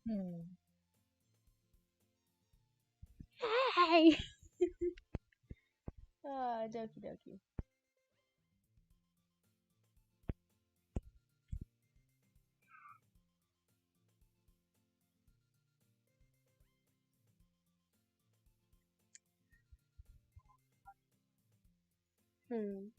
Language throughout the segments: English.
Hmm. Hey! Doki Doki. Hmm.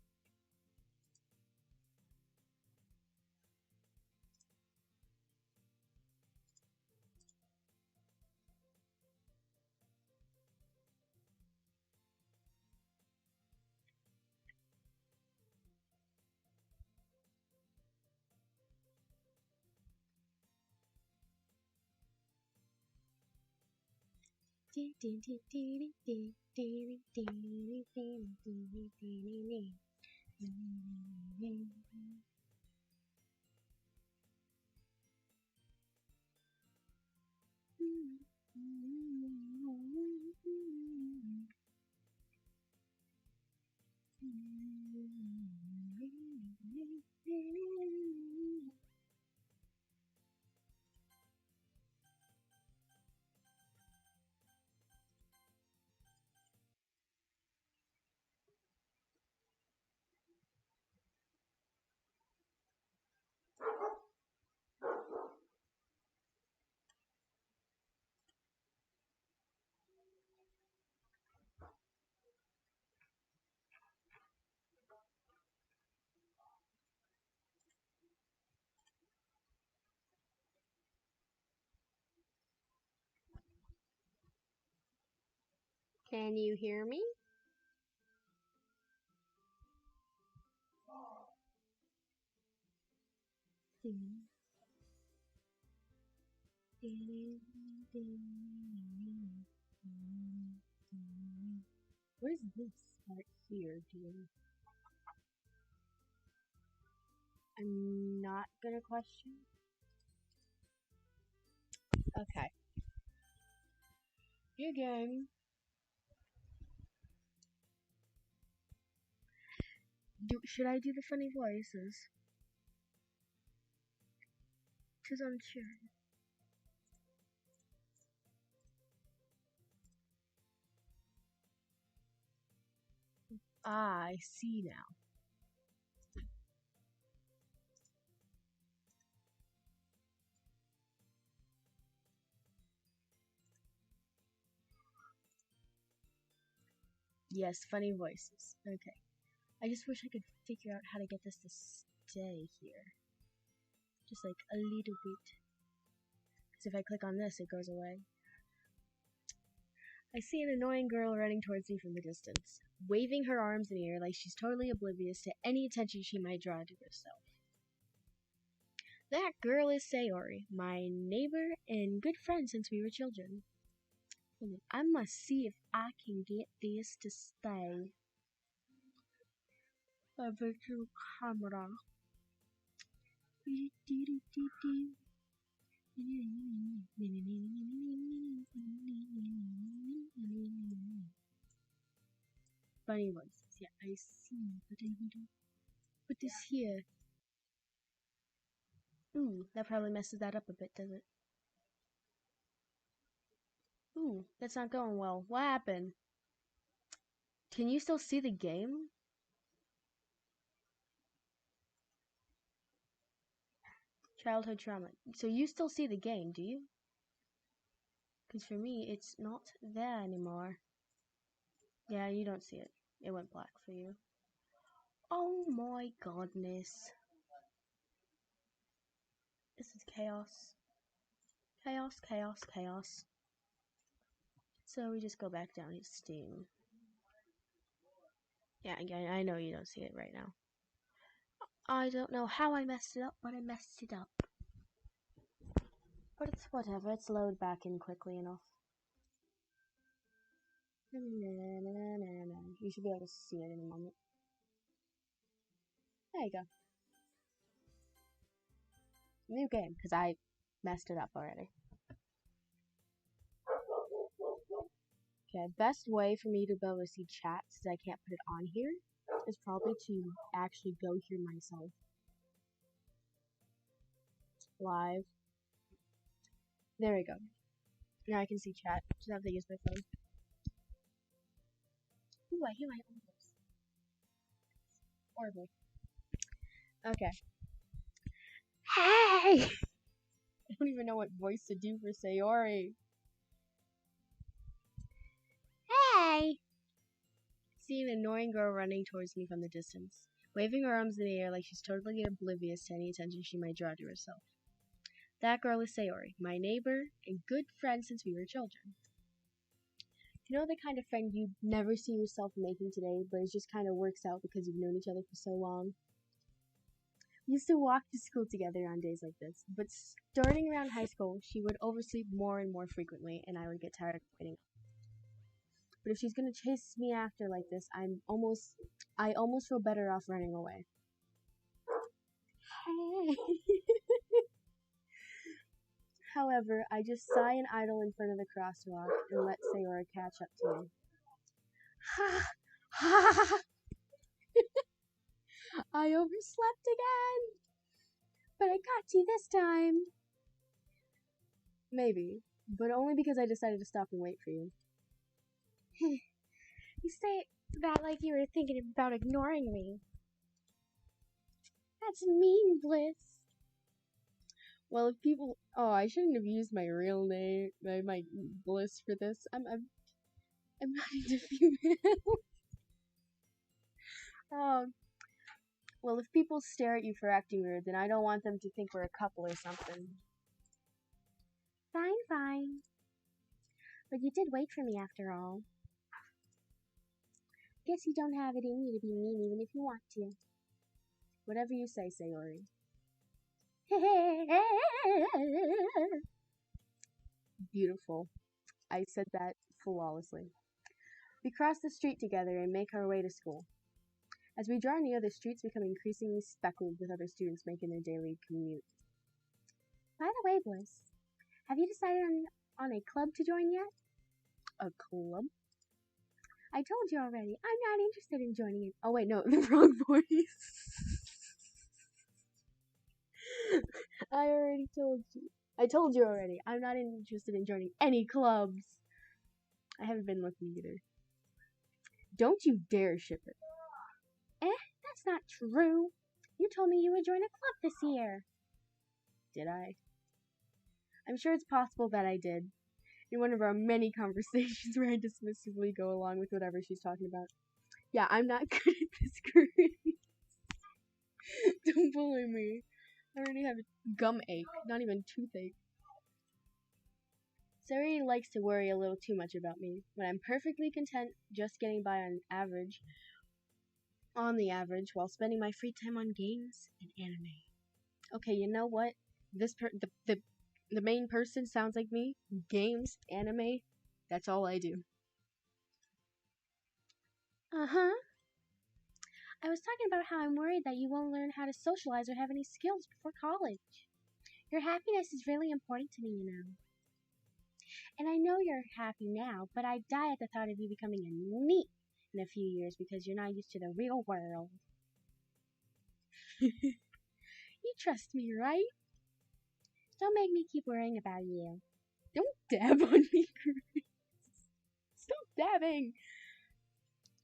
Can you hear me? What is this part here doing? I'm not gonna question. Okay. New game. Should I do the funny voices? Cause I'm sure. Ah, I see now. Yes, funny voices. Okay. I just wish I could figure out how to get this to stay here. Just like a little bit. Because if I click on this, it goes away. I see an annoying girl running towards me from the distance, waving her arms in the air like she's totally oblivious to any attention she might draw to herself. That girl is Sayori, my neighbor and good friend since we were children. I must see if I can get this to stay. A virtual camera. Funny voices. Yeah, I see, but I need to put this here. Ooh, that probably messes that up a bit, does it? Ooh, that's not going well. What happened? Can you still see the game? Childhood trauma. So you still see the game, do you? Because for me, it's not there anymore. Yeah, you don't see it. It went black for you. Oh my godness. This is chaos. Chaos, chaos, chaos. So we just go back down to Steam. Yeah, again, I know you don't see it right now. I don't know how I messed it up, but I messed it up. But it's whatever, it's loaded back in quickly enough. You should be able to see it in a moment. There you go. New game, because I messed it up already. Okay, best way for me to be able to see chat, since I can't put it on here, is probably to actually go here myself. Live. There we go. Now I can see chat. Just have to use my phone. Ooh, I hear my own voice. Horrible. Okay. Hey! I don't even know what voice to do for Sayori. Hey! See an annoying girl running towards me from the distance, waving her arms in the air like she's totally oblivious to any attention she might draw to herself. That girl is Sayori, my neighbor and good friend since we were children. You know the kind of friend you never see yourself making today, but it just kind of works out because you've known each other for so long? We used to walk to school together on days like this, but starting around high school, she would oversleep more and more frequently, and I would get tired of waiting. But if she's gonna chase me after like this, I almost feel better off running away. Hey. However, I just sigh and idle in front of the crosswalk and let Sayori catch up to me. Ha! Ha! I overslept again! But I got you this time! Maybe, but only because I decided to stop and wait for you. You say that like you were thinking about ignoring me. That's mean, Bliss. Well, if people... Oh, I shouldn't have used my real name, my Bliss for this. I'm not into female. Well, if people stare at you for acting weird, then I don't want them to think we're a couple or something. Fine, fine. But you did wait for me after all. Guess you don't have it in you to be mean even if you want to. Whatever you say, Sayori. Beautiful. I said that flawlessly. We cross the street together and make our way to school. As we draw near, the streets become increasingly speckled with other students making their daily commute. By the way, Bliss, have you decided on a club to join yet? A club? I told you already. I'm not interested in joining it. Oh wait, no, the wrong voice. I already told you. I told you already. I'm not interested in joining any clubs. I haven't been looking either. Don't you dare ship it. That's not true. You told me you would join a club this year. Did I? I'm sure it's possible that I did. In one of our many conversations where I dismissively go along with whatever she's talking about. Yeah, I'm not good at this grade. Don't bully me. I already have a gum ache, not even toothache. Sayori likes to worry a little too much about me, but I'm perfectly content just getting by on the average, while spending my free time on games and anime. Okay, you know what? The main person sounds like me. Games, anime, that's all I do. Uh-huh. I was talking about how I'm worried that you won't learn how to socialize or have any skills before college. Your happiness is really important to me, you know. And I know you're happy now, but I die at the thought of you becoming a NEET in a few years because you're not used to the real world. You trust me, right? Don't make me keep worrying about you. Don't dab on me, Grace. Stop dabbing.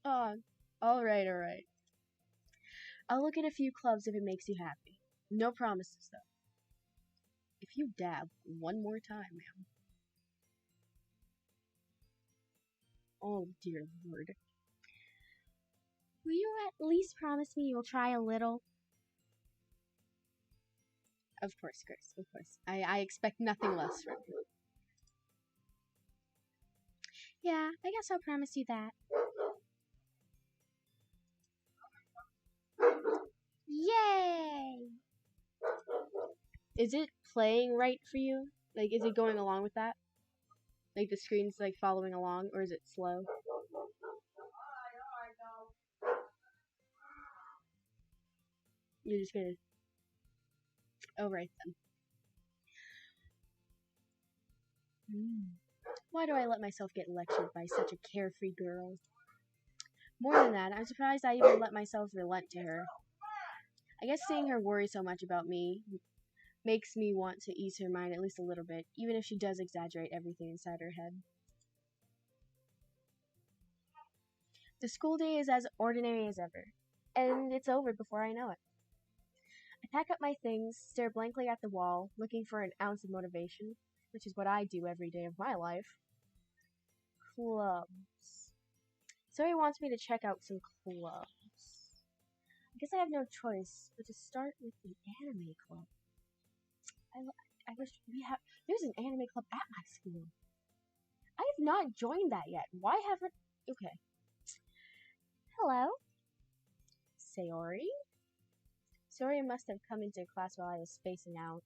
Alright. I'll look at a few clubs if it makes you happy. No promises, though. If you dab one more time, ma'am. Oh, dear Lord. Will you at least promise me you'll try a little? Of course, Grace, of course. I expect nothing less from you. Yeah, I guess I'll promise you that. Yay! Is it playing right for you? Like, is it going along with that? Like, the screen's, like, following along, or is it slow? You're just gonna... Oh, right then. Why do I let myself get lectured by such a carefree girl? More than that, I'm surprised I even let myself relent to her. I guess seeing her worry so much about me makes me want to ease her mind at least a little bit, even if she does exaggerate everything inside her head. The school day is as ordinary as ever, and it's over before I know it. I pack up my things, stare blankly at the wall, looking for an ounce of motivation, which is what I do every day of my life. Clubs. Zoe wants me to check out some clubs. I guess I have no choice but to start with the anime club. I wish there's an anime club at my school. I have not joined that yet. Why haven't... Okay. Hello? Sayori? Sayori must have come into class while I was spacing out.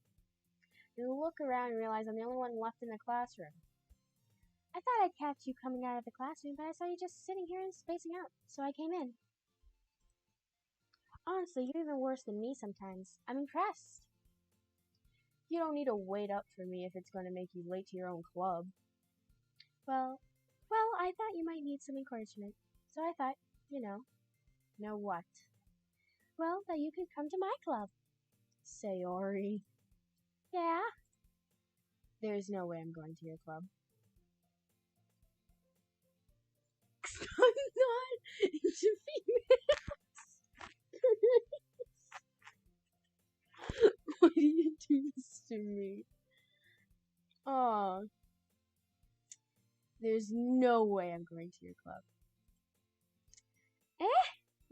I look around and realize I'm the only one left in the classroom. I thought I'd catch you coming out of the classroom, but I saw you just sitting here and spacing out, so I came in. Honestly, you're even worse than me sometimes. I'm impressed. You don't need to wait up for me if it's going to make you late to your own club. Well, I thought you might need some encouragement, so I thought, know what? Well, that you could come to my club. Sayori. Yeah? There's no way I'm going to your club. I'm not into females. Why do you do this to me? Aw. There's no way I'm going to your club.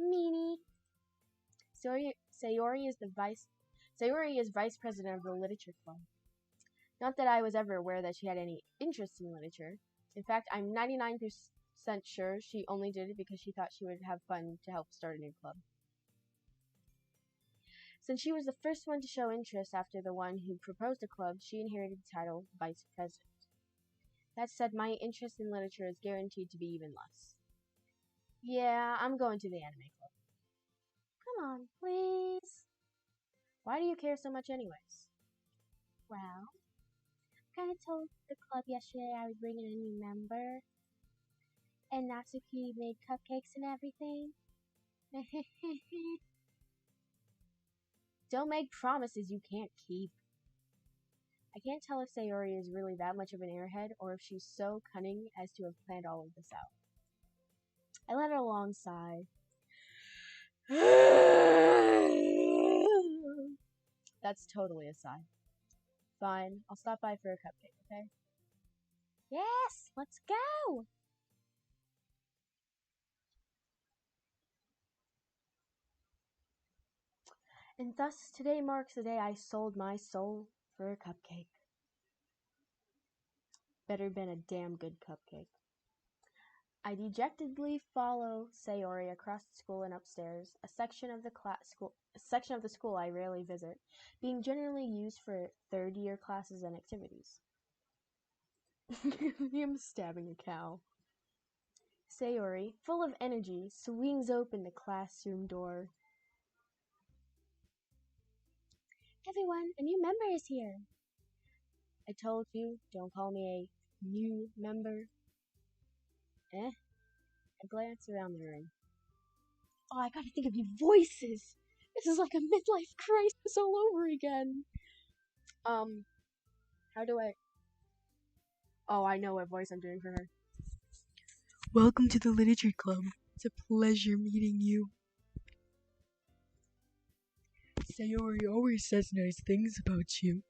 Meanie. Sayori is vice president of the literature club. Not that I was ever aware that she had any interest in literature. In fact, I'm 99% sure she only did it because she thought she would have fun to help start a new club. Since she was the first one to show interest after the one who proposed the club, she inherited the title vice president. That said, my interest in literature is guaranteed to be even less. Yeah, I'm going to the anime club. Come on, please. Why do you care so much anyways? Well, I kind of told the club yesterday I was bringing a new member. And Natsuki made cupcakes and everything. Don't make promises you can't keep. I can't tell if Sayori is really that much of an airhead or if she's so cunning as to have planned all of this out. I let out a long sigh. That's totally a sigh. Fine, I'll stop by for a cupcake, okay? Yes, let's go! And thus, today marks the day I sold my soul for a cupcake. Better been a damn good cupcake. I dejectedly follow Sayori across the school and upstairs, a section of the school I rarely visit, being generally used for third-year classes and activities. I'm stabbing a cow. Sayori, full of energy, swings open the classroom door. Everyone, a new member is here. I told you, don't call me a new member. I glance around the room. Oh, I gotta think of new voices! This is like a midlife crisis all over again. How do I... Oh, I know what voice I'm doing for her. Welcome to the Literature Club. It's a pleasure meeting you. Sayori always says nice things about you.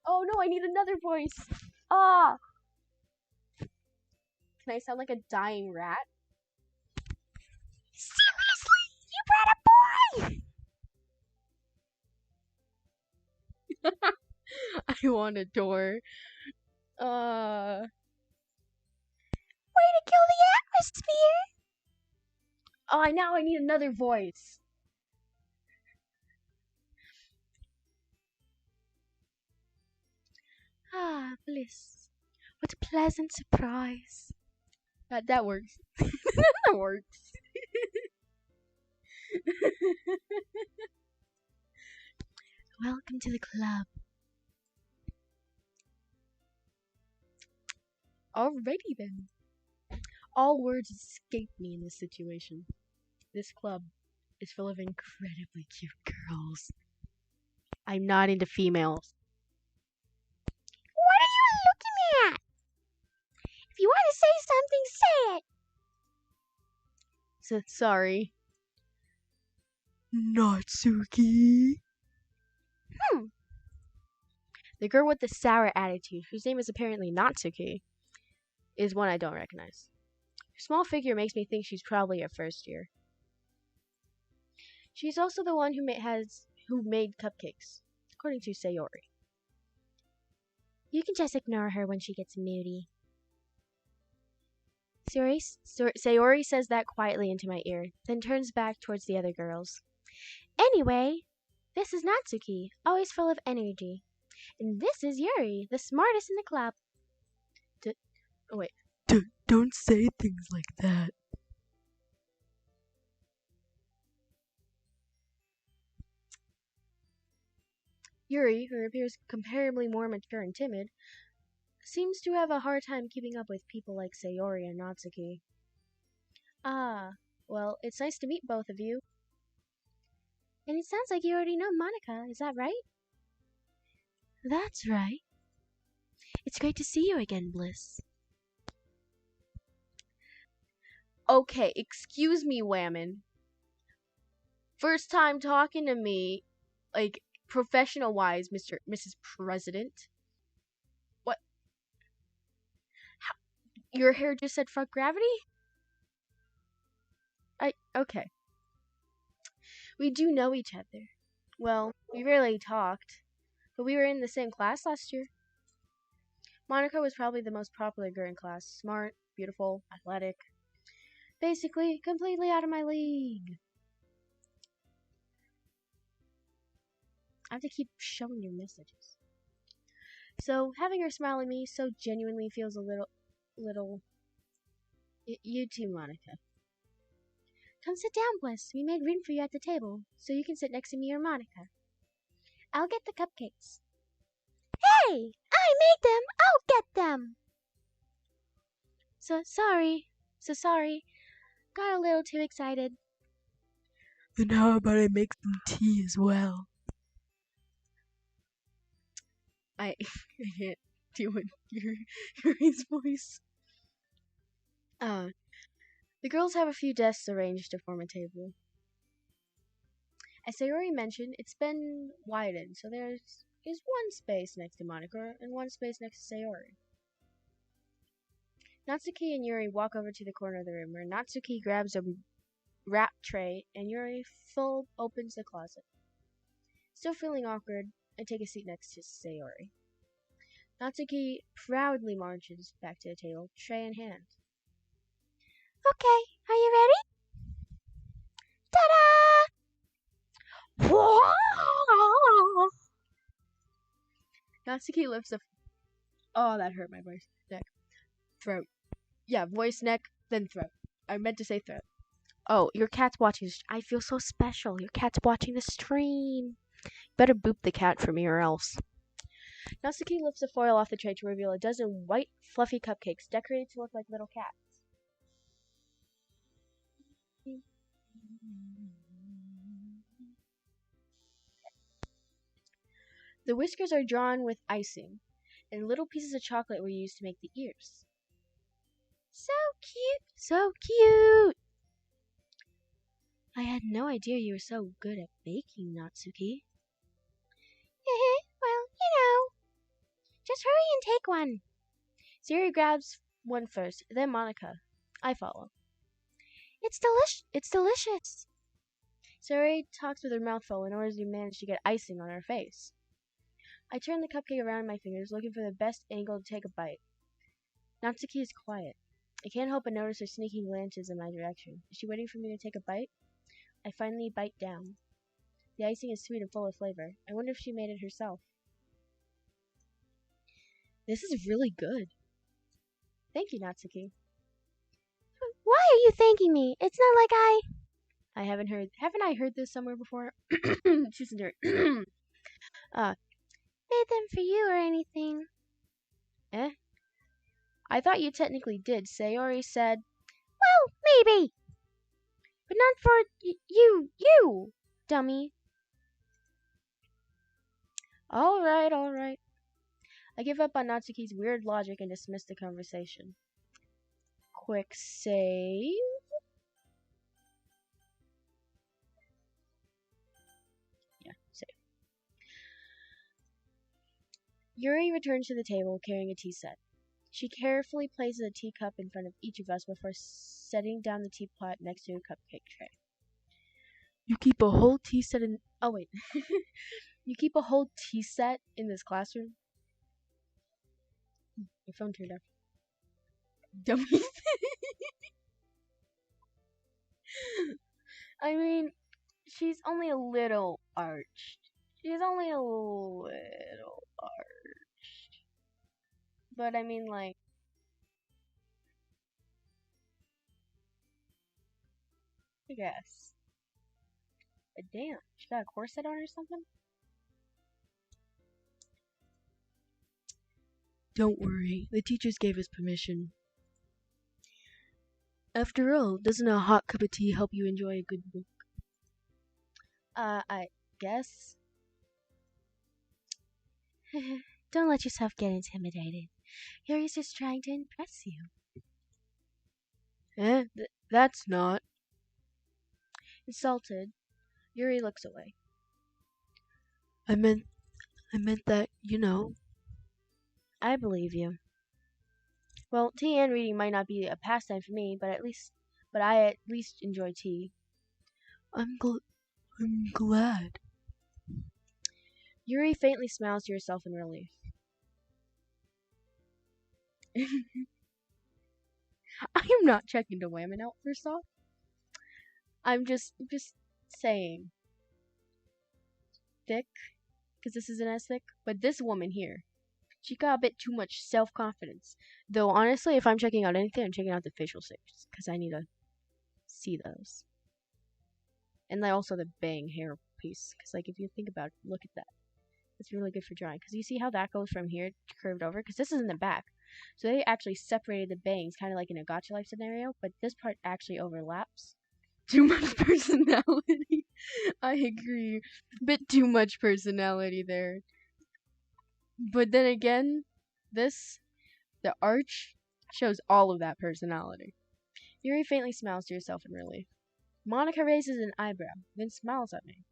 Oh no, I need another voice. Ah! Can I sound like a dying rat? Seriously? You brought a boy! I want a door. Way to kill the atmosphere! Oh, now I need another voice. Ah, bliss. What a pleasant surprise. That works. That works. Welcome to the club. Alrighty then. All words escape me in this situation. This club is full of incredibly cute girls. I'm not into females. What are you looking at? If you want to say something, say it. So sorry. Natsuki. The girl with the sour attitude, whose name is apparently Natsuki, is one I don't recognize. Her small figure makes me think she's probably a first year. She's also the one who made cupcakes, according to Sayori. You can just ignore her when she gets moody. Sayori says that quietly into my ear, then turns back towards the other girls. Anyway, this is Natsuki, always full of energy. And this is Yuri, the smartest in the club. Oh wait. Don't say things like that. Yuri, who appears comparably more mature and timid, seems to have a hard time keeping up with people like Sayori and Natsuki. Ah, well, it's nice to meet both of you. And it sounds like you already know Monica, is that right? That's right. It's great to see you again, Bliss. Okay, excuse me, Whammon. First time talking to me, like, professional-wise, Mrs. President. What? Your hair just said fuck gravity? Okay. We do know each other. Well, we rarely talked, but we were in the same class last year. Monica was probably the most popular girl in class. Smart, beautiful, athletic. Basically, completely out of my league. I have to keep showing you messages. So, having her smile at me so genuinely feels a little... You too, Monica. Come sit down, Bliss. We made room for you at the table, so you can sit next to me or Monica. I'll get the cupcakes. Hey! I made them! I'll get them! So sorry. Got a little too excited. Then how about I make some tea as well? I can't deal with Yuri's voice. The girls have a few desks arranged to form a table. As Sayori mentioned, it's been widened, so there's one space next to Monica and one space next to Sayori. Natsuki and Yuri walk over to the corner of the room, where Natsuki grabs a wrap tray and Yuri full opens the closet. Still feeling awkward, I take a seat next to Sayori. Natsuki proudly marches back to the table, tray in hand. Okay, are you ready? Ta-da! Natsuki lifts a... Oh, that hurt my voice. Neck. Throat. Yeah, voice, neck, then throat. I meant to say throat. Oh, your cat's watching... I feel so special. Your cat's watching the stream. Better boop the cat for me or else. Natsuki lifts the foil off the tray to reveal a dozen white, fluffy cupcakes decorated to look like little cats. The whiskers are drawn with icing, and little pieces of chocolate were used to make the ears. So cute! So cute! I had no idea you were so good at baking, Natsuki. Well, you know. Just hurry and take one. Siri grabs one first, then Monica. I follow. It's delicious. Siri talks with her mouth full in order to manage to get icing on her face. I turn the cupcake around in my fingers, looking for the best angle to take a bite. Natsuki is quiet. I can't help but notice her sneaking glances in my direction. Is she waiting for me to take a bite? I finally bite down. The icing is sweet and full of flavor. I wonder if she made it herself. This is really good. Thank you, Natsuki. Why are you thanking me? It's not like Haven't I heard this somewhere before? She's a nerd. made them for you or anything. I thought you technically did. Sayori said Well, maybe. But not for you, dummy. Alright. I give up on Natsuki's weird logic and dismiss the conversation. Quick save. Yeah, save. Yuri returns to the table carrying a tea set. She carefully places a teacup in front of each of us before setting down the teapot next to a cupcake tray. You keep a whole tea set in. Oh, wait. You keep a whole tea set in this classroom? Your phone turned off. Dummies. I mean, she's only a little arched. She's only a little arched. But I mean, like, I guess. But damn, she got a corset on or something? Don't worry, the teachers gave us permission. After all, doesn't a hot cup of tea help you enjoy a good book? I guess. Don't let yourself get intimidated. Yuri's just trying to impress you. That's not. Insulted, Yuri looks away. I meant that, you know. I believe you. Well, tea and reading might not be a pastime for me, but I at least enjoy tea. I'm glad. Yuri faintly smiles to herself in relief. I am not checking the women out first off. I'm just saying. Thick, because this isn't as thick, but this woman here, she got a bit too much self-confidence. Though, honestly, if I'm checking out anything, I'm checking out the facial shapes, because I need to see those. And like also the bang hair piece, because like if you think about it, look at that. It's really good for drawing, because you see how that goes from here curved over, because this is in the back. So they actually separated the bangs, kind of like in a Gacha Life scenario, but this part actually overlaps. Too much personality. I agree. Bit too much personality there. But then again, the arch, shows all of that personality. Yuri faintly smiles to herself in relief. Monica raises an eyebrow, then smiles at me.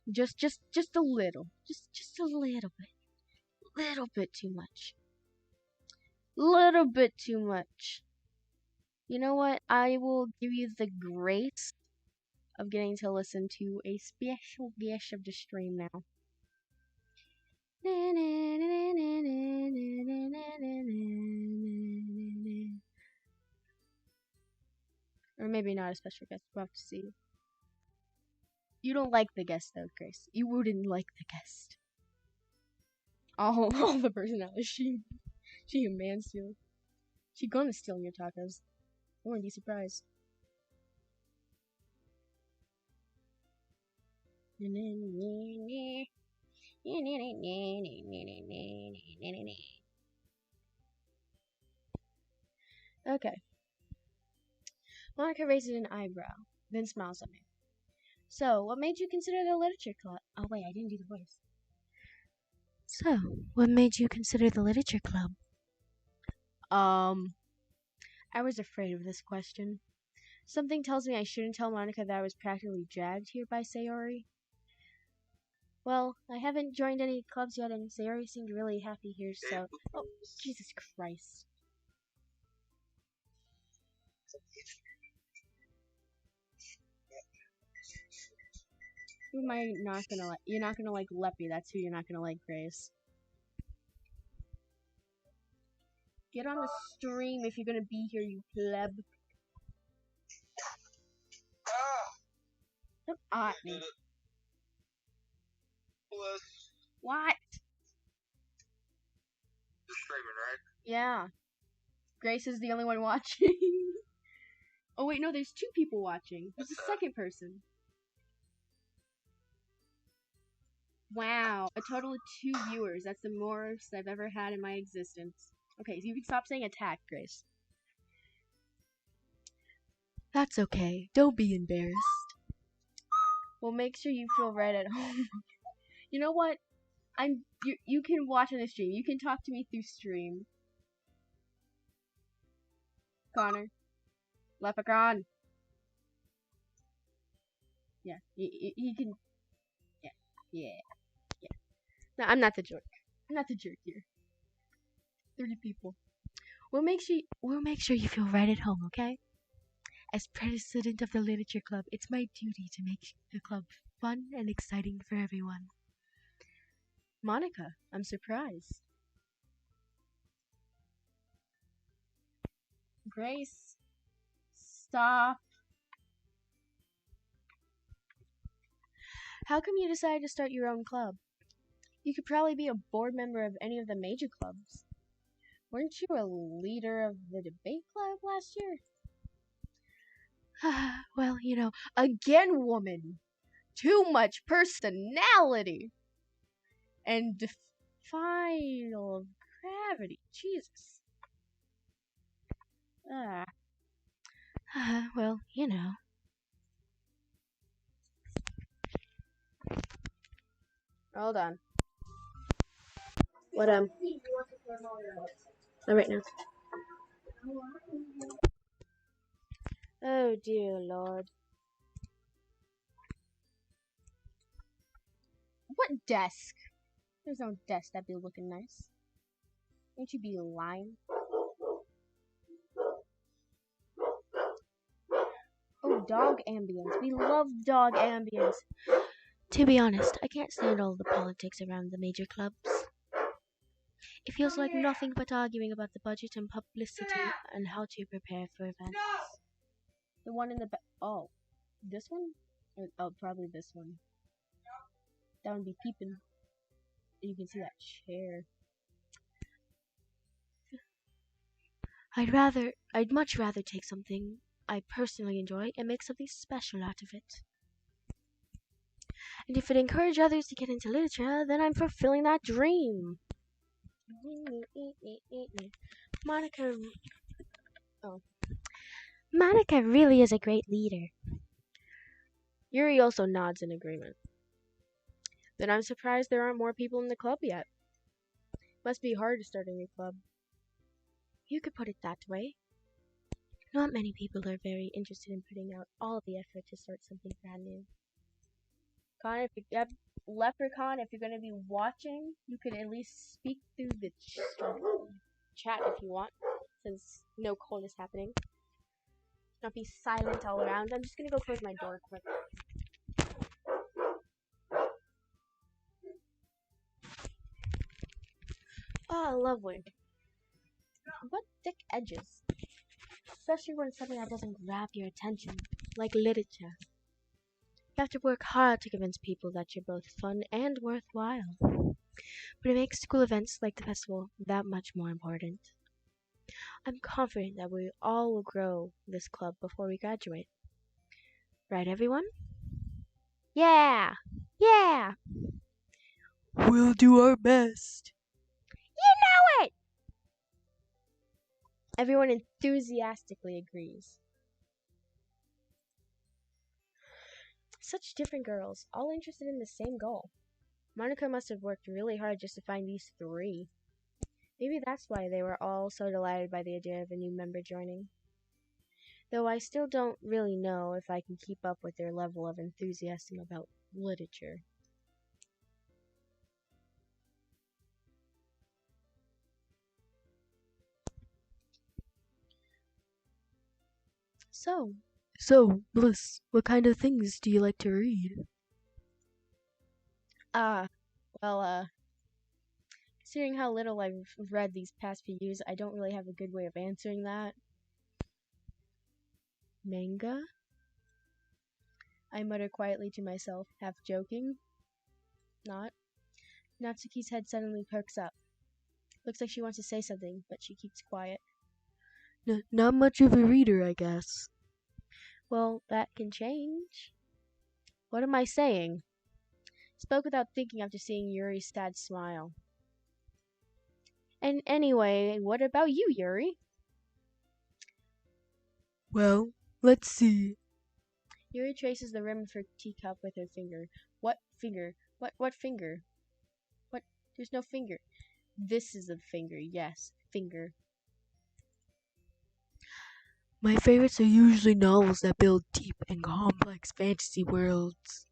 Just a little. Just a little bit. Little bit too much. Little bit too much. You know what? I will give you the grace of getting to listen to a special guest of the stream now. Or maybe not a special guest. We'll have to see. You don't like the guest though, Grace. You wouldn't like the guest. All the personality. She a man stealer. She gonna steal your tacos. I wouldn't be surprised. Okay. Monica raises an eyebrow, then smiles at me. So, what made you consider the literature club? Oh wait, I didn't do the voice. So, what made you consider the literature club? I was afraid of this question. Something tells me I shouldn't tell Monica that I was practically dragged here by Sayori. Well, I haven't joined any clubs yet, and Sayori seemed really happy here, so... Oh, Jesus Christ. Who am I not gonna like? You're not gonna like Leppy, that's who you're not gonna like, Grace. Get on the stream if you're gonna be here, you pleb. Don't at me. What? You're streaming, right? Yeah. Grace is the only one watching. Oh wait, no, there's two people watching. There's a second person. Wow, a total of 2 viewers. That's the most I've ever had in my existence. Okay, so you can stop saying attack, Grace. That's okay. Don't be embarrassed. We'll make sure you feel right at home. You know what? You can watch on the stream. You can talk to me through stream. Connor. Leprechaun. Yeah. He can. Yeah. Yeah. Yeah. No, I'm not the jerk. I'm not the jerk here. 30 people. We'll make sure you feel right at home, okay? As president of the literature club, it's my duty to make the club fun and exciting for everyone. Monica, I'm surprised. Grace, stop. How come you decided to start your own club? You could probably be a board member of any of the major clubs. Weren't you a leader of the debate club last year? Well, again, woman. Too much personality. And defile of gravity. Jesus. Ah. Well, Hold on. What, not right now. Oh, dear Lord. What desk? There's no desk that'd be looking nice. Won't you be lying? Oh, dog ambience. We love dog ambience. To be honest, I can't stand all the politics around the major clubs. It feels like nothing but arguing about the budget and publicity and how to prepare for events. The one in the back. Oh, this one? Oh, probably this one. That one be peeping. You can see that chair. I'd much rather take something I personally enjoy and make something special out of it. And if it encourages others to get into literature, then I'm fulfilling that dream. Monica really is a great leader. Yuri also nods in agreement. Then I'm surprised there aren't more people in the club yet. Must be hard to start a new club. You could put it that way. Not many people are very interested in putting out all the effort to start something brand new. Connor, Leprechaun, if you're going to be watching, you can at least speak through the chat if you want, since no cold is happening. Not be silent all around. I'm just going to go close my door quick. Oh, lovely. What thick edges. Especially when it's something that doesn't grab your attention, like literature. You have to work hard to convince people that you're both fun and worthwhile. But it makes school events like the festival that much more important. I'm confident that we all will grow this club before we graduate. Right, everyone? Yeah! Yeah! We'll do our best. You know it! Everyone enthusiastically agrees. Such different girls, all interested in the same goal. Monica must have worked really hard just to find these three. Maybe that's why they were all so delighted by the idea of a new member joining. Though I still don't really know if I can keep up with their level of enthusiasm about literature. So, Bliss, what kind of things do you like to read? Considering how little I've read these past few years, I don't really have a good way of answering that. Manga? I mutter quietly to myself, half joking. Not. Natsuki's head suddenly perks up. Looks like she wants to say something, but she keeps quiet. Not much of a reader, I guess. Well, that can change. What am I saying? Spoke without thinking after seeing Yuri's sad smile. And anyway, what about you, Yuri? Well, Let's see. Yuri traces the rim of her teacup with her finger. What finger? What finger? What? There's no finger. This is the finger. Yes, finger. My favorites are usually novels that build deep and complex fantasy worlds.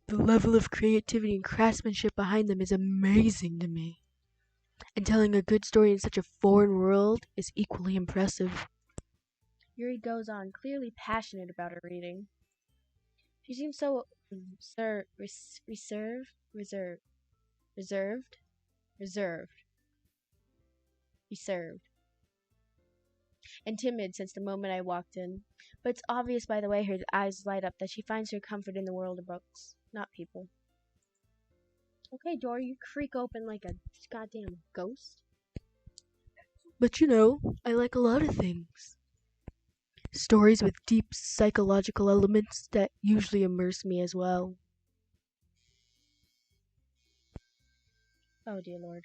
The level of creativity and craftsmanship behind them is amazing to me. And telling a good story in such a foreign world is equally impressive. Yuri goes on, clearly passionate about her reading. She seems so reserved, and timid since the moment I walked in. But it's obvious by the way her eyes light up that she finds her comfort in the world of books, not people. Okay, door, you creak open like a goddamn ghost. But you know, I like a lot of things. Stories with deep psychological elements that usually immerse me as well. Oh, dear Lord.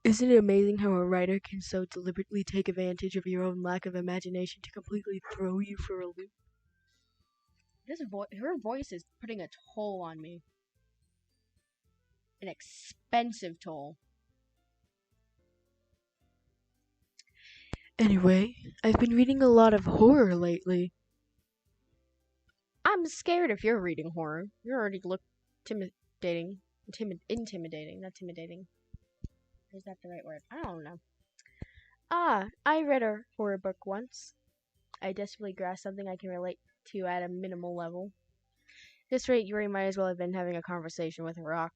Isn't it amazing how a writer can so deliberately take advantage of your own lack of imagination to completely throw you for a loop? Her voice is putting a toll on me. An expensive toll. Anyway, I've been reading a lot of horror lately. I'm scared if you're reading horror. You already look intimidating, not intimidating. Is that the right word? I don't know. I read a horror book once. I desperately grasped something I can relate to at a minimal level. At this rate, Yuri might as well have been having a conversation with a rock.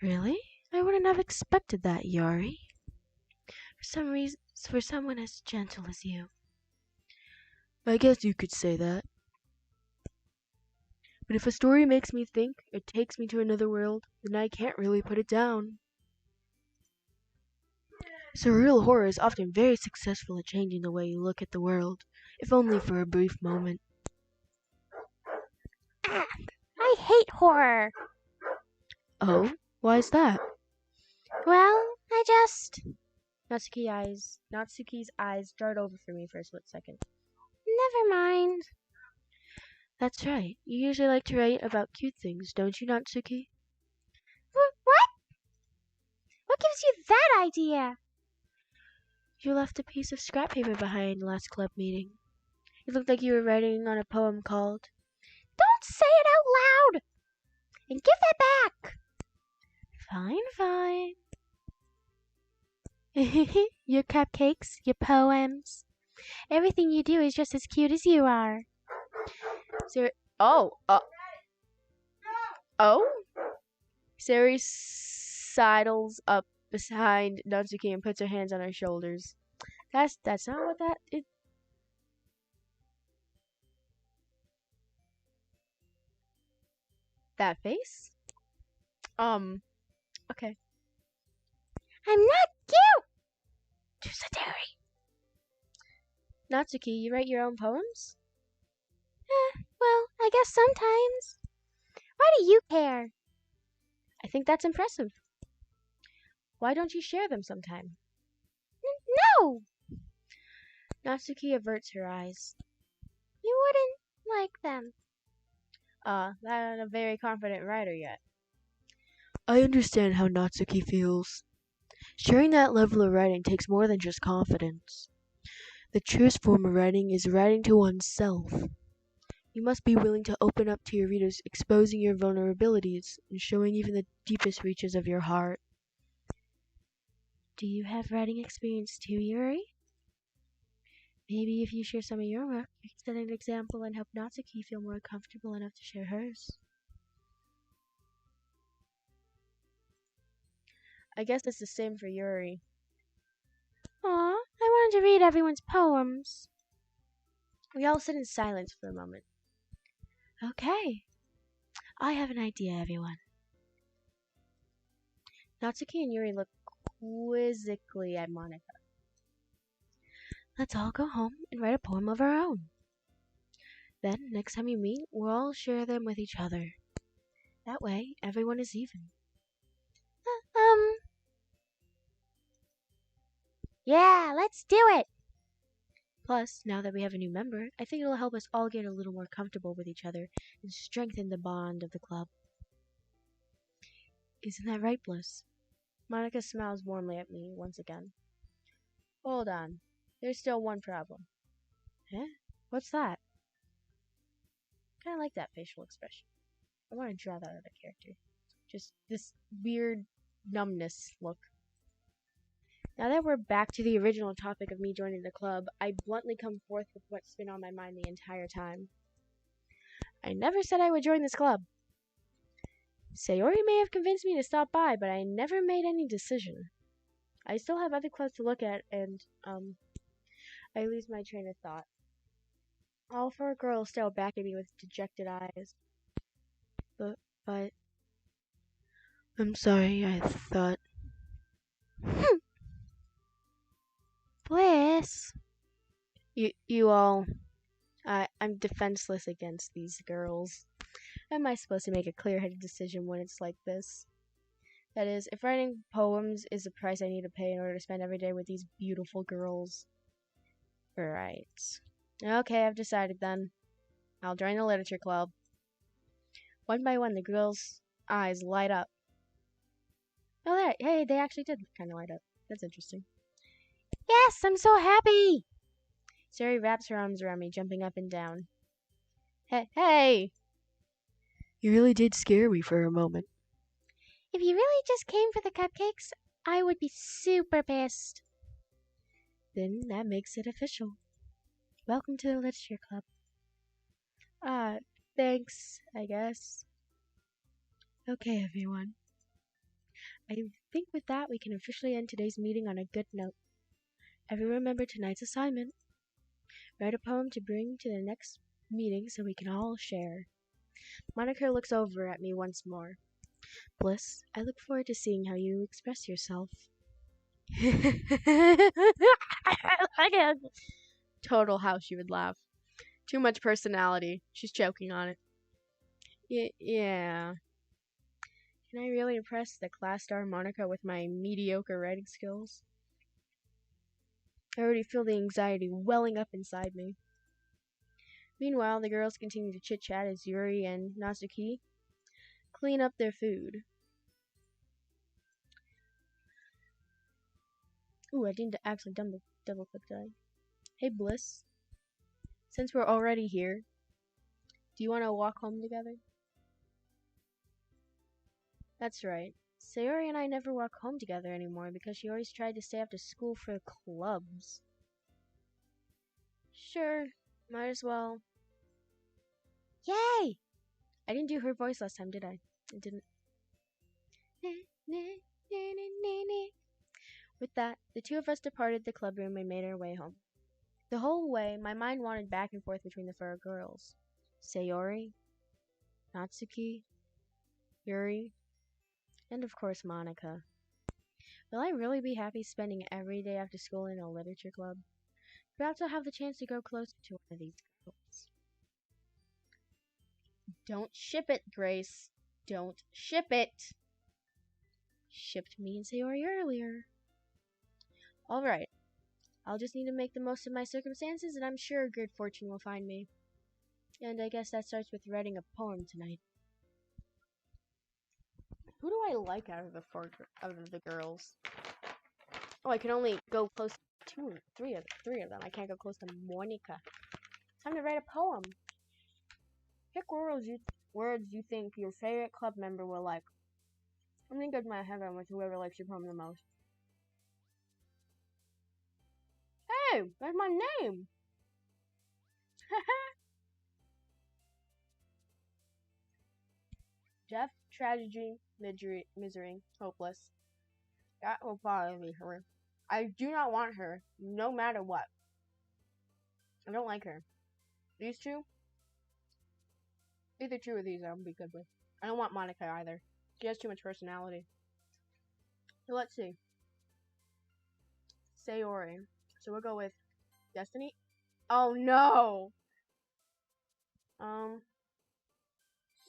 Really? I wouldn't have expected that, Yari. For some reason, for someone as gentle as you. I guess you could say that. But if a story makes me think, or takes me to another world, then I can't really put it down. Surreal horror is often very successful at changing the way you look at the world, if only for a brief moment. I hate horror. Oh, why is that? Well, I just... Natsuki's eyes dart over for me for a split second. Never mind. That's right. You usually like to write about cute things, don't you, Natsuki? What? What gives you that idea? You left a piece of scrap paper behind last club meeting. It looked like you were writing on a poem called... Don't say it out loud! And give that back! Fine. Your cupcakes, your poems. Everything you do is just as cute as you are. Oh! Sari sidles up behind Natsuki and puts her hands on her shoulders. That's not what that is. That face? Okay. I'm not cute! Tusaderi. Natsuki, you write your own poems? Well, I guess sometimes. Why do you care? I think that's impressive. Why don't you share them sometime? No! Natsuki averts her eyes. You wouldn't like them. Not a very confident writer yet. I understand how Natsuki feels. Sharing that level of writing takes more than just confidence. The truest form of writing is writing to oneself. You must be willing to open up to your readers, exposing your vulnerabilities and showing even the deepest reaches of your heart. Do you have writing experience too, Yuri? Maybe if you share some of your work, you can set an example and help Natsuki feel more comfortable enough to share hers. I guess it's the same for Yuri. Aw, I wanted to read everyone's poems. We all sit in silence for a moment. Okay. I have an idea, everyone. Natsuki and Yuri look quizzically at Monica. Let's all go home and write a poem of our own. Then, next time you meet, we'll all share them with each other. That way, everyone is even. Yeah, let's do it! Plus, now that we have a new member, I think it'll help us all get a little more comfortable with each other and strengthen the bond of the club. Isn't that right, Bliss? Monica smiles warmly at me once again. Hold on. There's still one problem. Eh? What's that? Kind of like that facial expression. I want to draw that out of character. Just this weird numbness look. Now that we're back to the original topic of me joining the club, I bluntly come forth with what's been on my mind the entire time. I never said I would join this club. Sayori may have convinced me to stop by, but I never made any decision. I still have other clubs to look at, and, I lose my train of thought. All four girls stare back at me with dejected eyes. But I'm sorry, I thought. Bliss. You all. I'm defenseless against these girls. How am I supposed to make a clear-headed decision when it's like this? That is, if writing poems is the price I need to pay in order to spend every day with these beautiful girls. Right. Okay, I've decided then. I'll join the literature club. One by one, the girls' eyes light up. Oh, hey, they actually did kind of light up. That's interesting. Yes, I'm so happy. Sari wraps her arms around me, jumping up and down. Hey! You really did scare me for a moment. If you really just came for the cupcakes, I would be super pissed. Then that makes it official. Welcome to the literature club. Thanks, I guess. Okay, everyone. I think with that we can officially end today's meeting on a good note. Everyone remember tonight's assignment. Write a poem to bring to the next meeting so we can all share. Monica looks over at me once more. Bliss, I look forward to seeing how you express yourself. Total how she would laugh. Too much personality. She's choking on it. Yeah. Can I really impress the class star Monica with my mediocre writing skills? I already feel the anxiety welling up inside me. Meanwhile, the girls continue to chit-chat as Yuri and Natsuki clean up their food. Ooh, I didn't actually double click that. Hey, Bliss. Since we're already here, do you want to walk home together? That's right. Sayori and I never walk home together anymore because she always tried to stay after school for clubs. Sure, might as well. Yay! I didn't do her voice last time, did I? I didn't. With that, the two of us departed the club room and made our way home. The whole way, my mind wandered back and forth between the four girls. Sayori, Natsuki, Yuri, and of course Monica. Will I really be happy spending every day after school in a literature club? Perhaps I'll have the chance to go closer to one of these girls. Don't ship it, Grace. Don't ship it. Shipped me and Sayori earlier. Alright. I'll just need to make the most of my circumstances, and I'm sure good fortune will find me. And I guess that starts with writing a poem tonight. Who do I like out of the girls? Oh, I can only go close to three of them. I can't go close to Monica. Time to write a poem. Pick words you think your favorite club member will like. I'm gonna go to my heaven with whoever likes your poem the most. Hey, that's my name! Jeff, tragedy, misery, hopeless. That will probably be her. I do not want her, no matter what. I don't like her. These two? Either two of these I'll be good with. I don't want Monica either. She has too much personality. So let's see. Sayori. So we'll go with Destiny. Oh no!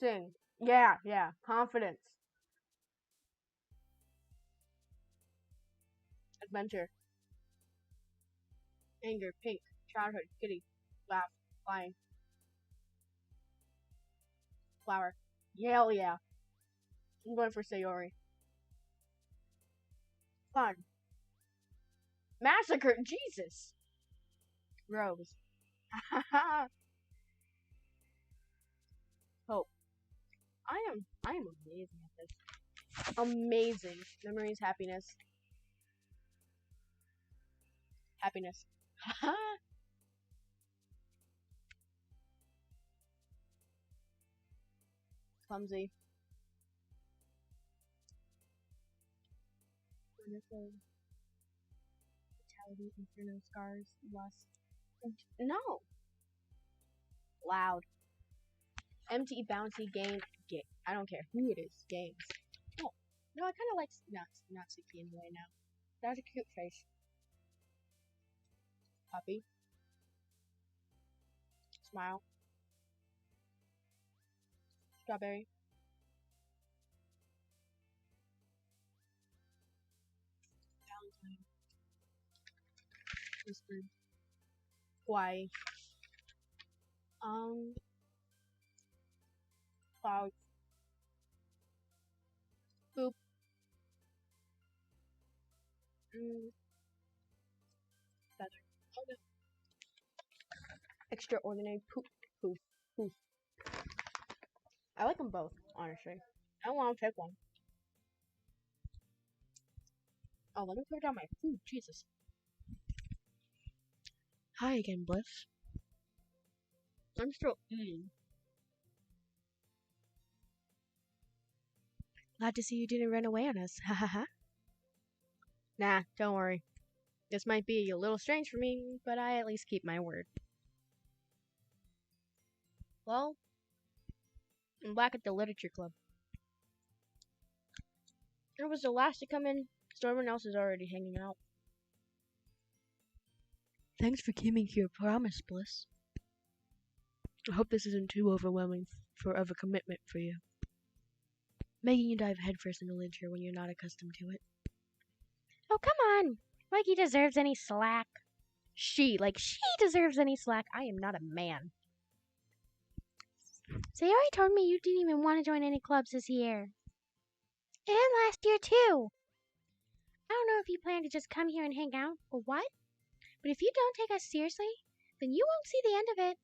Sing. Yeah. Confidence. Adventure. Anger. Pink. Childhood, kitty, laugh, flying, flower. Hell yeah. I'm going for Sayori. Fun. Massacre, Jesus. Rose. Hope. I am amazing at this. Amazing. Memories, happiness. Happiness. Clumsy. Wonderful. Vitality, inferno, scars, lust. No. Loud. Empty, bouncy, game. I don't care who it is. Games. Oh. No, I kind of like Natsuki anyway now. That was a cute face. Puppy. Smile. Strawberry. Valentine. Whispered. Hawaii. Cloud. Boop. Feather. Oh no. Extraordinary. Poop. Poof. Poof. I like them both, honestly. I want to pick one. Oh, let me put down my food. Jesus. Hi again, Bliss. I'm still eating. Glad to see you didn't run away on us. Ha ha ha. Nah, don't worry. This might be a little strange for me, but I at least keep my word. Well, I'm back at the literature club. I was the last to come in, so everyone else is already hanging out. Thanks for keeping to your promise, Bliss. I hope this isn't too overwhelming of a commitment for you. Making you dive headfirst into literature when you're not accustomed to it. Oh, come on. Like he deserves any slack. She deserves any slack. I am not a man. Sayori told me you didn't even want to join any clubs this year. And last year, too. I don't know if you plan to just come here and hang out or what, but if you don't take us seriously, then you won't see the end of it.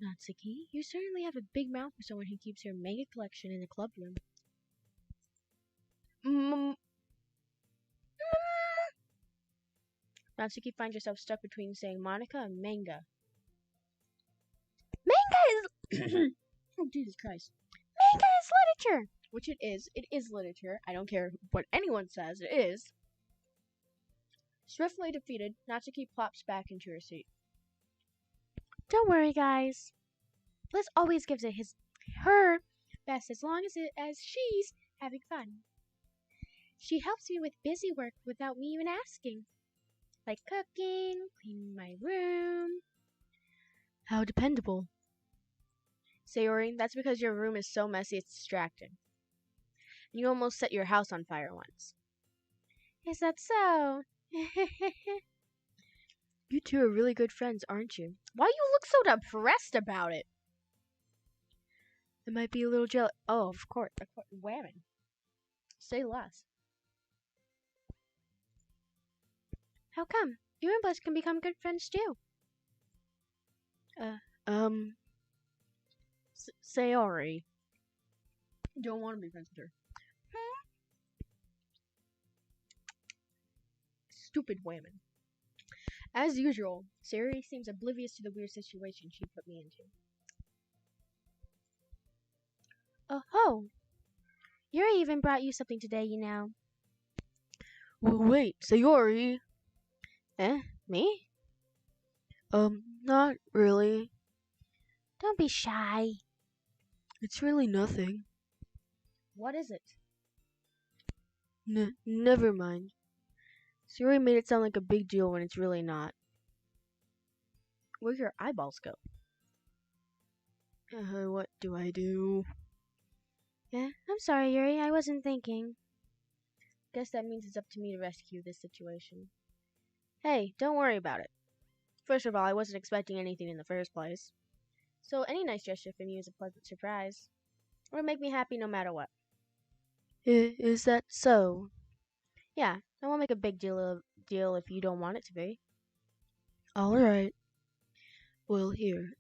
Natsuki, you certainly have a big mouth for someone who keeps her manga collection in a club room. Natsuki finds yourself stuck between saying Monica and manga. Manga is... Oh, Jesus Christ. Manga is literature! Which it is. It is literature. I don't care what anyone says. It is. Swiftly defeated, Natsuki plops back into her seat. Don't worry, guys. Bliss always gives it her best as long as she's having fun. She helps me with busy work without me even asking. Like cooking, cleaning my room. How dependable. Sayori, that's because your room is so messy it's distracting. You almost set your house on fire once. Is that so? You two are really good friends, aren't you? Why you look so depressed about it? I might be a little jealous. Oh, of course. Whammon. Say less. How come? You and Bliss can become good friends too. Sayori. Don't want to be friends with her. Stupid women. As usual, Sayori seems oblivious to the weird situation she put me into. Oh, Yuri even brought you something today, you know. Wait, Sayori. Me? Not really. Don't be shy. It's really nothing. What is it? Never mind. Sayori made it sound like a big deal when it's really not. Where'd your eyeballs go? What do I do? Yeah, I'm sorry, Yuri. I wasn't thinking. Guess that means it's up to me to rescue this situation. Hey, don't worry about it. First of all, I wasn't expecting anything in the first place. So any nice gesture from you is a pleasant surprise. It would make me happy no matter what. Is that so? Yeah, I won't make a big deal if you don't want it to be. Alright. Well, here.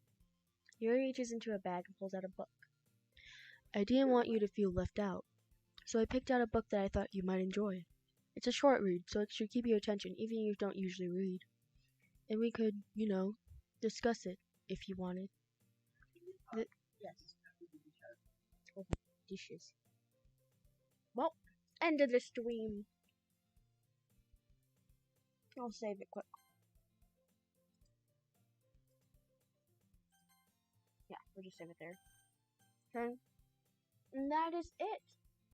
Yuri reaches into a bag and pulls out a book. I didn't want you to feel left out, so I picked out a book that I thought you might enjoy. It's a short read, so it should keep your attention even if you don't usually read. And we could, discuss it if you wanted. Yes. Oh, dishes. Well, end of the stream. I'll save it quick. Yeah, we'll just save it there. Okay. And that is it.